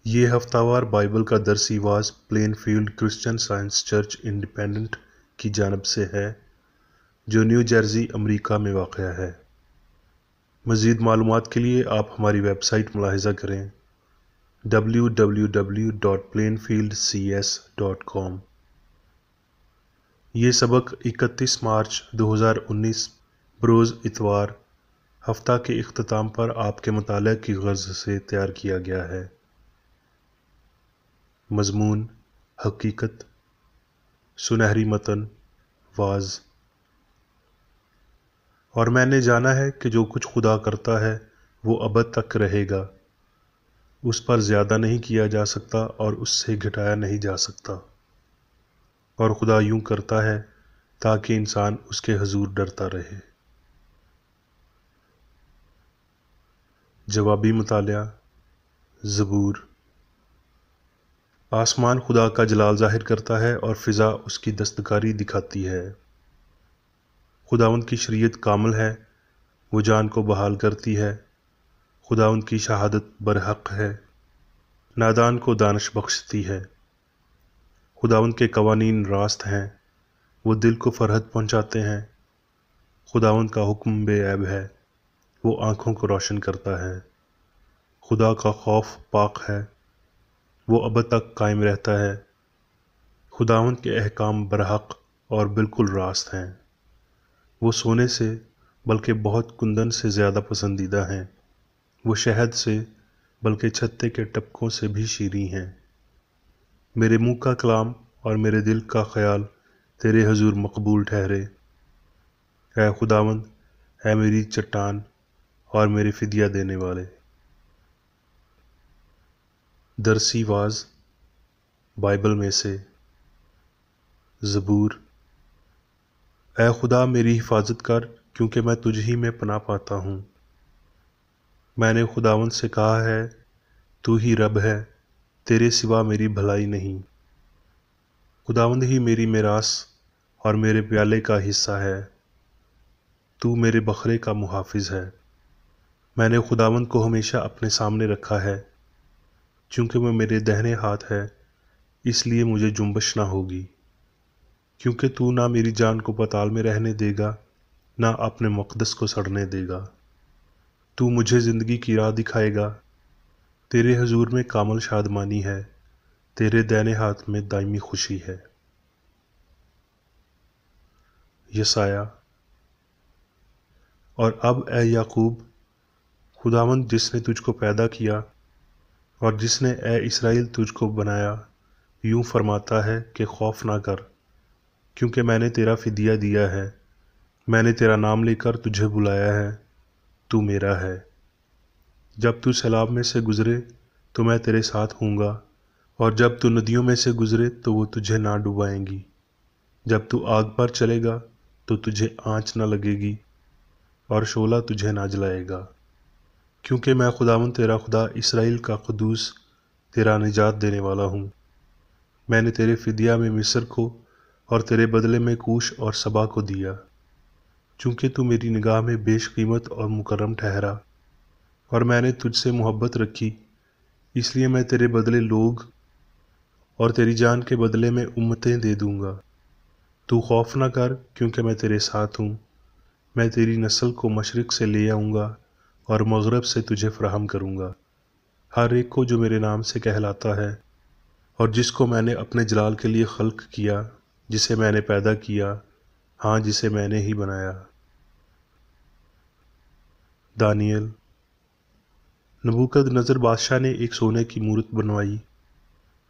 یہ ہفتہ وار بائبل کا درسی واز Plainfield Christian Science church independent کی جانب سے ہے جو نیو جرسی امریکہ میں واقع ہے۔ مزید معلومات کے لیے آپ ہماری ویب سائٹ ملاحظہ کریں www.plainfieldcs.com۔ یہ سبق 31 مارچ 2019 بروز اتوار ہفتہ کے اختتام پر آپ کے مطالعہ کی غرض سے تیار کیا گیا ہے۔ مضمون: حقیقت، سنہری متن، واز۔ اور میں نے جانا ہے کہ جو کچھ خدا کرتا ہے وہ ابد تک رہے گا، اس پر زیادہ نہیں کیا جا سکتا اور اس سے گھٹایا نہیں جا سکتا، اور خدا یوں کرتا ہے تاکہ انسان اس کے حضور ڈرتا رہے۔ جوابی مطالعہ: زبور۔ آسمان خدا کا جلال ظاہر کرتا ہے اور فضا اس کی دستکاری دکھاتی ہے۔ خداوند کی شریعت کامل ہے، وہ جان کو بحال کرتی ہے۔ خداوند کی شہادت برحق ہے، نادان کو دانش بخشتی ہے۔ خداوند کے قوانین راست ہیں، وہ دل کو فرحت پہنچاتے ہیں۔ خداوند کا حکم بے عیب ہے، وہ آنکھوں کو روشن کرتا ہے۔ خدا کا خوف پاک ہے، وہ ابد تک قائم رہتا ہے۔ خداوند کے احکام برحق اور بالکل راست ہیں، وہ سونے سے بلکہ بہت کندن سے زیادہ پسندیدہ ہیں، وہ شہد سے بلکہ چھتے کے ٹپکوں سے بھی شیریں ہیں۔ میرے منہ کا کلام اور میرے دل کا خیال تیرے حضور مقبول ٹھہرے۔ اے خداوند، اے میری چٹان اور میرے فدیہ دینے والے۔ درسی واز بائبل میں سے۔ زبور۔ اے خدا میری حفاظت کر، کیونکہ میں تجھ ہی میں پناہ پاتا ہوں۔ میں نے خداوند سے کہا ہے، تو ہی رب ہے، تیرے سوا میری بھلائی نہیں۔ خداوند ہی میری میراث اور میرے پیالے کا حصہ ہے، تو میرے بکھرے کا محافظ ہے۔ میں نے خداوند کو ہمیشہ اپنے سامنے رکھا ہے، چونکہ وہ میرے دہنے ہاتھ ہے، اس لیے مجھے جنبش نہ ہوگی۔ کیونکہ تو نہ میری جان کو پتال میں رہنے دے گا، نہ اپنے مقدس کو سڑنے دے گا۔ تو مجھے زندگی کی راہ دکھائے گا، تیرے حضور میں کامل شادمانی ہے، تیرے دہنے ہاتھ میں دائمی خوشی ہے۔ یسایہ۔ اور اب اے یعقوب، خداوند جس نے تجھ کو پیدا کیا اور جس نے اے اسرائیل تجھ کو بنایا، یوں فرماتا ہے کہ خوف نہ کر، کیونکہ میں نے تیرا فدیہ دیا ہے، میں نے تیرا نام لے کر تجھے بلایا ہے، تو میرا ہے۔ جب تو سیلاب میں سے گزرے تو میں تیرے ساتھ ہوں گا، اور جب تو ندیوں میں سے گزرے تو وہ تجھے نہ ڈبائیں گی۔ جب تو آگ پر چلے گا تو تجھے آنچ نہ لگے گی، اور شعلہ تجھے نہ جلائے گا، کیونکہ میں خداوند تیرا خدا، اسرائیل کا قدوس، تیرا نجات دینے والا ہوں۔ میں نے تیرے فدیہ میں مصر کو اور تیرے بدلے میں کوش اور سبا کو دیا، چونکہ تو میری نگاہ میں بیش قیمت اور مکرم ٹھہرا، اور میں نے تجھ سے محبت رکھی، اس لیے میں تیرے بدلے لوگ اور تیری جان کے بدلے میں امتیں دے دوں گا۔ تو خوف نہ کر، کیونکہ میں تیرے ساتھ ہوں، میں تیری نسل کو مشرق سے لے آؤں گا اور مغرب سے تجھے فراہم کروں گا۔ ہر ایک کو جو میرے نام سے کہلاتا ہے، اور جس کو میں نے اپنے جلال کے لیے خلق کیا، جسے میں نے پیدا کیا، ہاں جسے میں نے ہی بنایا۔ دانیل۔ نبوکد نظر بادشاہ نے ایک سونے کی مورت بنوائی،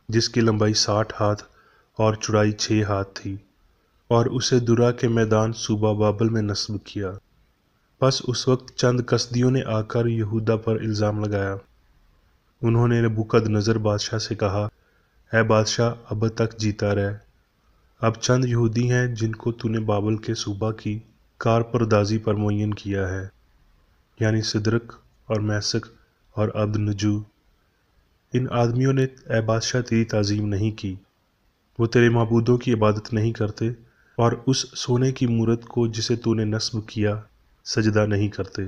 جس کی لمبائی 60 ہاتھ اور چوڑائی 6 ہاتھ تھی، اور اسے درہ کے میدان صوبہ بابل میں نصب کیا۔ پس اس وقت چند کسدیوں نے آ کر یہودا پر الزام لگایا۔ انہوں نے نبوکد نظر بادشاہ سے کہا، اے بادشاہ، اب تک جیتا رہ۔ اب چند یہودی ہیں جن کو تو نے بابل کے صوبہ کی کار پردازی پر معین کیا ہے، یعنی صدرک اور میسک اور عبدنجو۔ ان آدمیوں نے اے بادشاہ تیری تعظیم نہیں کی، وہ تیرے معبودوں کی عبادت نہیں کرتے، اور اس سونے کی مورت کو جسے تو نے نصب کیا سجدہ نہیں کرتے۔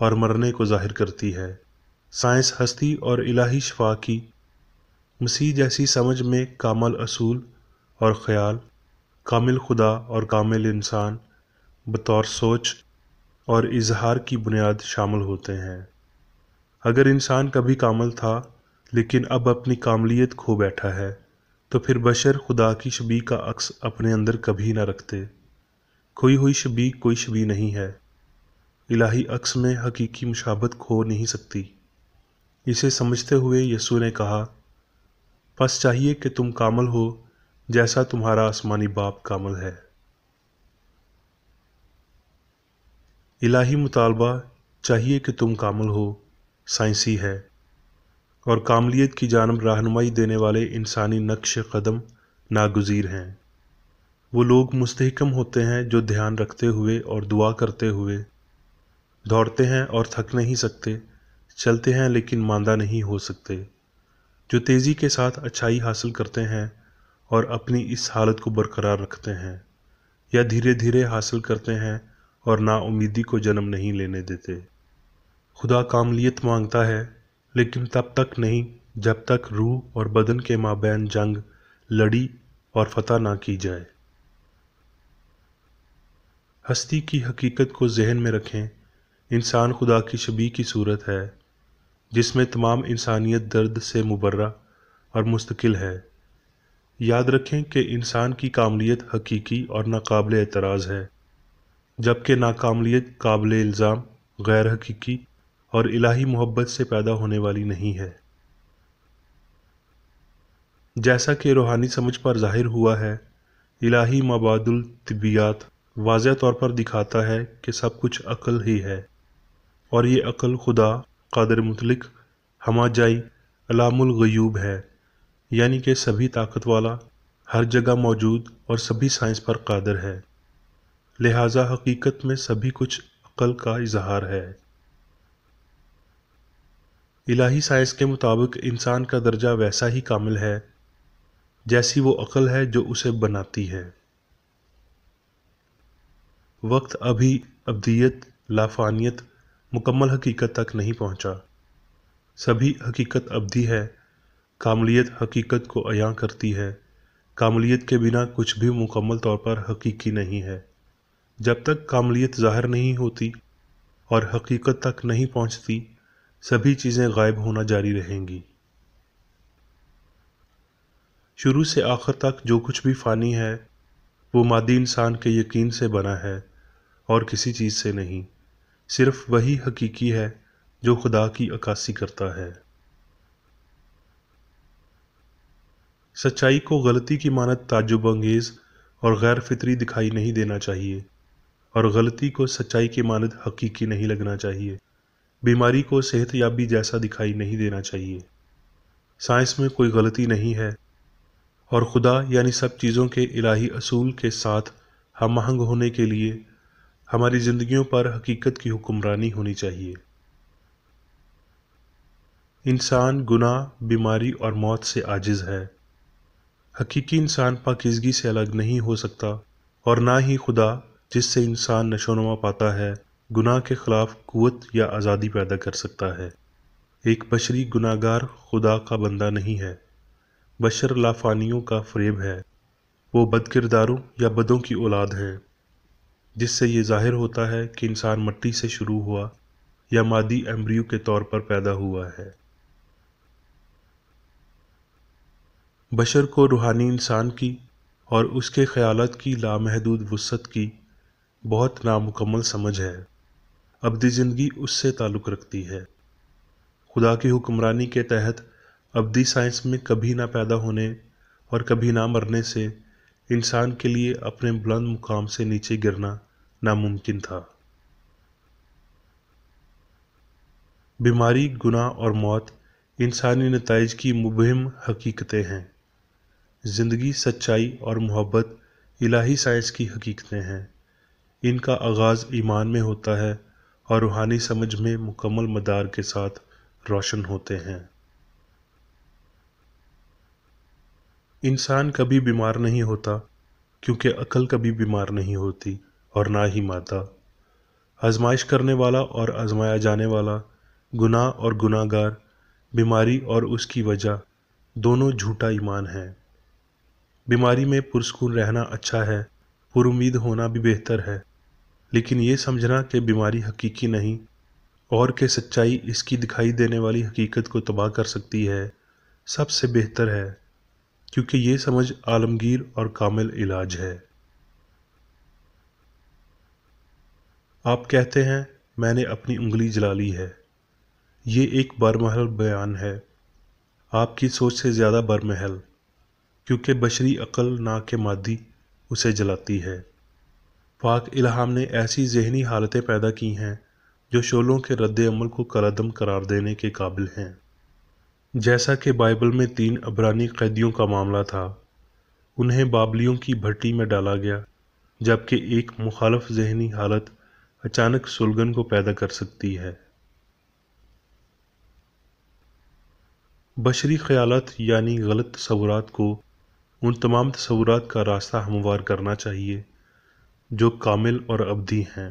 اور مرنے کو ظاہر کرتی ہے۔ سائنس ہستی اور الہی شفا کی مسیح جیسی سمجھ میں کامل اصول اور خیال، کامل خدا اور کامل انسان بطور سوچ اور اظہار کی بنیاد شامل ہوتے ہیں۔ اگر انسان کبھی کامل تھا لیکن اب اپنی کاملیت کھو بیٹھا ہے، تو پھر بشر خدا کی شبیہ کا عکس اپنے اندر کبھی نہ رکھتے۔ کھوئی ہوئی شبیہ کوئی شبیہ نہیں ہے۔ الہی عکس میں حقیقی مشابہت کھو نہیں سکتی۔ اسے سمجھتے ہوئے یسوع نے کہا، پس چاہیے کہ تم کامل ہو جیسا تمہارا آسمانی باپ کامل ہے۔ الہی مطالبہ چاہیے کہ تم کامل ہو سائنسی ہے، اور کاملیت کی جانب رہنمائی دینے والے انسانی نقش قدم ناگزیر ہیں۔ وہ لوگ مستحکم ہوتے ہیں جو دھیان رکھتے ہوئے اور دعا کرتے ہوئے دوڑتے ہیں اور تھک نہیں سکتے، چلتے ہیں لیکن ماندہ نہیں ہو سکتے، جو تیزی کے ساتھ اچھائی حاصل کرتے ہیں اور اپنی اس حالت کو برقرار رکھتے ہیں، یا دھیرے دھیرے حاصل کرتے ہیں اور نا امیدی کو جنم نہیں لینے دیتے۔ خدا کاملیت مانگتا ہے، لیکن تب تک نہیں جب تک روح اور بدن کے مابین جنگ لڑی اور فتح نہ کی جائے۔ ہستی کی حقیقت کو ذہن میں رکھیں۔ انسان خدا کی شبیہ کی صورت ہے، جس میں تمام انسانیت درد سے مبرہ اور مستقل ہے۔ یاد رکھیں کہ انسان کی کاملیت حقیقی اور ناقابل اعتراض ہے، جبکہ ناکاملیت قابل الزام، غیر حقیقی اور الہی محبت سے پیدا ہونے والی نہیں ہے۔ جیسا کہ روحانی سمجھ پر ظاہر ہوا ہے، الہی مبادئ الطبیعیات واضح طور پر دکھاتا ہے کہ سب کچھ عقل ہی ہے، اور یہ عقل خدا، قادر مطلق، ہمہ جائی، علام الغیوب ہے، یعنی کہ سبھی طاقت والا، ہر جگہ موجود اور سبھی سائنس پر قادر ہے۔ لہٰذا حقیقت میں سبھی کچھ عقل کا اظہار ہے۔ الہی سائنس کے مطابق انسان کا درجہ ویسا ہی کامل ہے جیسی وہ عقل ہے جو اسے بناتی ہے۔ وقت ابھی ابدیت، لافانیت، مکمل حقیقت تک نہیں پہنچا۔ سبھی حقیقت ابدی ہے۔ کاملیت حقیقت کو عیاں کرتی ہے۔ کاملیت کے بنا کچھ بھی مکمل طور پر حقیقی نہیں ہے۔ جب تک کاملیت ظاہر نہیں ہوتی اور حقیقت تک نہیں پہنچتی، سبھی چیزیں غائب ہونا جاری رہیں گی۔ شروع سے آخر تک جو کچھ بھی فانی ہے، وہ مادی انسان کے یقین سے بنا ہے اور کسی چیز سے نہیں۔ صرف وہی حقیقی ہے جو خدا کی عکاسی کرتا ہے۔ سچائی کو غلطی کی مانند تعجب انگیز اور غیر فطری دکھائی نہیں دینا چاہیے، اور غلطی کو سچائی کی مانند حقیقی نہیں لگنا چاہیے۔ بیماری کو صحت یابی جیسا دکھائی نہیں دینا چاہیے۔ سائنس میں کوئی غلطی نہیں ہے، اور خدا یعنی سب چیزوں کے الہی اصول کے ساتھ ہم آہنگ ہونے کے لیے ہماری زندگیوں پر حقیقت کی حکمرانی ہونی چاہیے۔ انسان گناہ، بیماری اور موت سے عاجز ہے۔ حقیقی انسان پاکیزگی سے الگ نہیں ہو سکتا، اور نہ ہی خدا، جس سے انسان نشوونما پاتا ہے، گناہ کے خلاف قوت یا آزادی پیدا کر سکتا ہے۔ ایک بشری گناہ گار خدا کا بندہ نہیں ہے۔ بشر لافانیوں کا فریب ہے۔ وہ بد کرداروں یا بدوں کی اولاد ہیں، جس سے یہ ظاہر ہوتا ہے کہ انسان مٹی سے شروع ہوا یا مادی ایمبریو کے طور پر پیدا ہوا ہے۔ بشر کو روحانی انسان کی اور اس کے خیالات کی لامحدود وسعت کی بہت نامکمل سمجھ ہے۔ ابدی زندگی اس سے تعلق رکھتی ہے۔ خدا کی حکمرانی کے تحت ابدی سائنس میں کبھی نہ پیدا ہونے اور کبھی نہ مرنے سے انسان کے لیے اپنے بلند مقام سے نیچے گرنا ناممکن تھا۔ بیماری، گناہ اور موت انسانی نتائج کی مبہم حقیقتیں ہیں۔ زندگی، سچائی اور محبت الہی سائنس کی حقیقتیں ہیں۔ ان کا آغاز ایمان میں ہوتا ہے اور روحانی سمجھ میں مکمل مدار کے ساتھ روشن ہوتے ہیں۔ انسان کبھی بیمار نہیں ہوتا، کیونکہ عقل کبھی بیمار نہیں ہوتی، اور نہ ہی مادہ۔ آزمائش کرنے والا اور آزمایا جانے والا، گناہ اور گناہ گار، بیماری اور اس کی وجہ، دونوں جھوٹا ایمان ہے۔ بیماری میں پرسکون رہنا اچھا ہے، پر امید ہونا بھی بہتر ہے، لیکن یہ سمجھنا کہ بیماری حقیقی نہیں اور کہ سچائی اس کی دکھائی دینے والی حقیقت کو تباہ کر سکتی ہے، سب سے بہتر ہے، کیونکہ یہ سمجھ عالمگیر اور کامل علاج ہے۔ آپ کہتے ہیں میں نے اپنی انگلی جلا لی ہے۔ یہ ایک برمحل بیان ہے، آپ کی سوچ سے زیادہ برمحل، کیونکہ بشری عقل نہ کہ مادی اسے جلاتی ہے۔ پاک الہام نے ایسی ذہنی حالتیں پیدا کی ہیں جو شعلوں کے رد عمل کو کالعدم قرار دینے کے قابل ہیں۔ جیسا کہ بائبل میں 3 عبرانی قیدیوں کا معاملہ تھا، انہیں بابلیوں کی بھٹی میں ڈالا گیا، جبکہ ایک مخالف ذہنی حالت اچانک سلگن کو پیدا کر سکتی ہے۔ بشری خیالات یعنی غلط تصورات کو ان تمام تصورات کا راستہ ہموار کرنا چاہیے جو کامل اور ابدی ہیں۔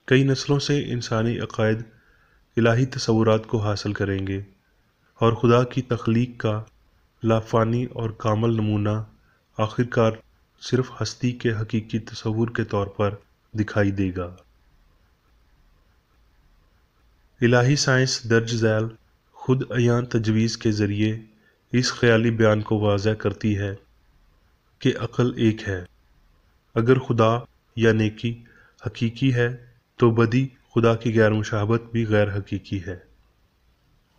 کئی نسلوں سے انسانی عقائد الہی تصورات کو حاصل کریں گے، اور خدا کی تخلیق کا لافانی اور کامل نمونہ آخرکار صرف ہستی کے حقیقی تصور کے طور پر دکھائی دے گا۔ الہی سائنس درج ذیل خود عیان تجویز کے ذریعے اس خیالی بیان کو واضح کرتی ہے کہ عقل ایک ہے۔ اگر خدا یا نیکی حقیقی ہے تو بدی خدا کی غیر مشابہت بھی غیر حقیقی ہے،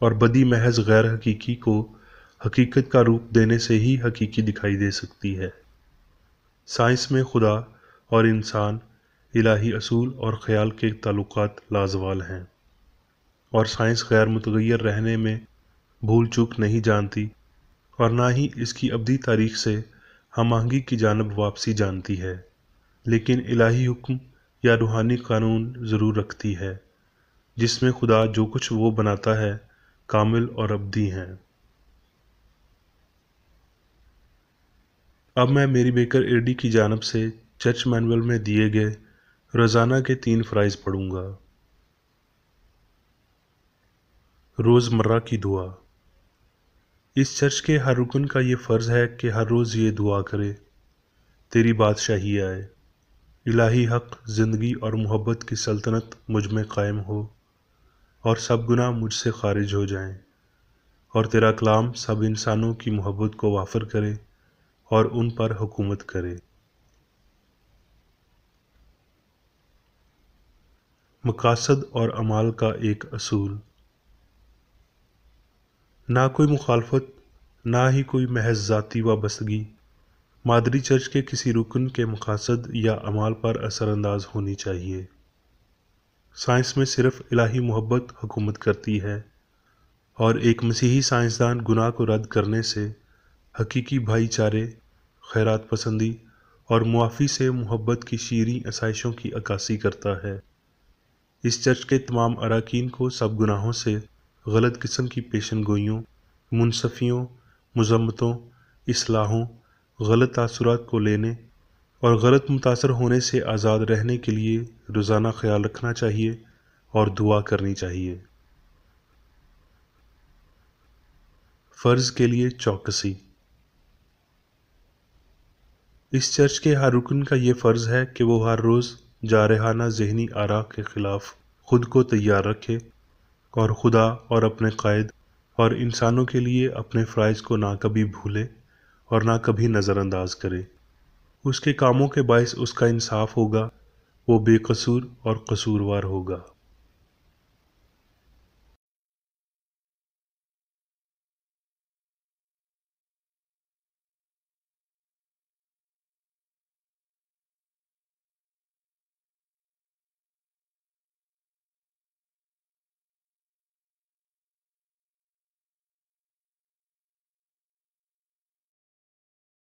اور بدی محض غیر حقیقی کو حقیقت کا روپ دینے سے ہی حقیقی دکھائی دے سکتی ہے۔ سائنس میں خدا اور انسان، الہی اصول اور خیال کے تعلقات لازوال ہیں، اور سائنس غیر متغیر رہنے میں بھول چوک نہیں جانتی، اور نہ ہی اس کی ابدی تاریخ سے ہم آہنگی کی جانب واپسی جانتی ہے، لیکن الہی حکم یا روحانی قانون ضرور رکھتی ہے، جس میں خدا جو کچھ وہ بناتا ہے کامل اور ابدی ہیں۔ اب میں میری بیکر ایڈی کی جانب سے چرچ مینول میں دیے گئے روزانہ کے 3 فرائض پڑھوں گا۔ روزمرہ کی دعا۔ اس چرچ کے ہر رکن کا یہ فرض ہے کہ ہر روز یہ دعا کرے: تیری بادشاہی آئے، الہی حق، زندگی اور محبت کی سلطنت مجھ میں قائم ہو، اور سب گناہ مجھ سے خارج ہو جائیں، اور تیرا کلام سب انسانوں کی محبت کو وافر کرے اور ان پر حکومت کرے۔ مقاصد اور اعمال کا ایک اصول۔ نہ کوئی مخالفت، نہ ہی کوئی محض ذاتی وابستگی مادری چرچ کے کسی رکن کے مقاصد یا اعمال پر اثر انداز ہونی چاہیے۔ سائنس میں صرف الہی محبت حکومت کرتی ہے، اور ایک مسیحی سائنسدان گناہ کو رد کرنے سے، حقیقی بھائی چارے، خیرات پسندی اور معافی سے محبت کی شیریں آسائشوں کی عکاسی کرتا ہے۔ اس چرچ کے تمام اراکین کو سب گناہوں سے، غلط قسم کی پیشن گوئیوں، منصفیوں، مذمتوں، اصلاحوں، غلط تاثرات کو لینے اور غلط متاثر ہونے سے آزاد رہنے کے لیے روزانہ خیال رکھنا چاہیے اور دعا کرنی چاہیے۔ فرض کے لیے چوکسی۔ اس چرچ کے ہر رکن کا یہ فرض ہے کہ وہ ہر روز جارحانہ ذہنی آراء کے خلاف خود کو تیار رکھے، اور خدا اور اپنے قائد اور انسانوں کے لیے اپنے فرائض کو نہ کبھی بھولے اور نہ کبھی نظر انداز کرے۔ اس کے کاموں کے باعث اس کا انصاف ہوگا، وہ بے قصور اور قصوروار ہوگا۔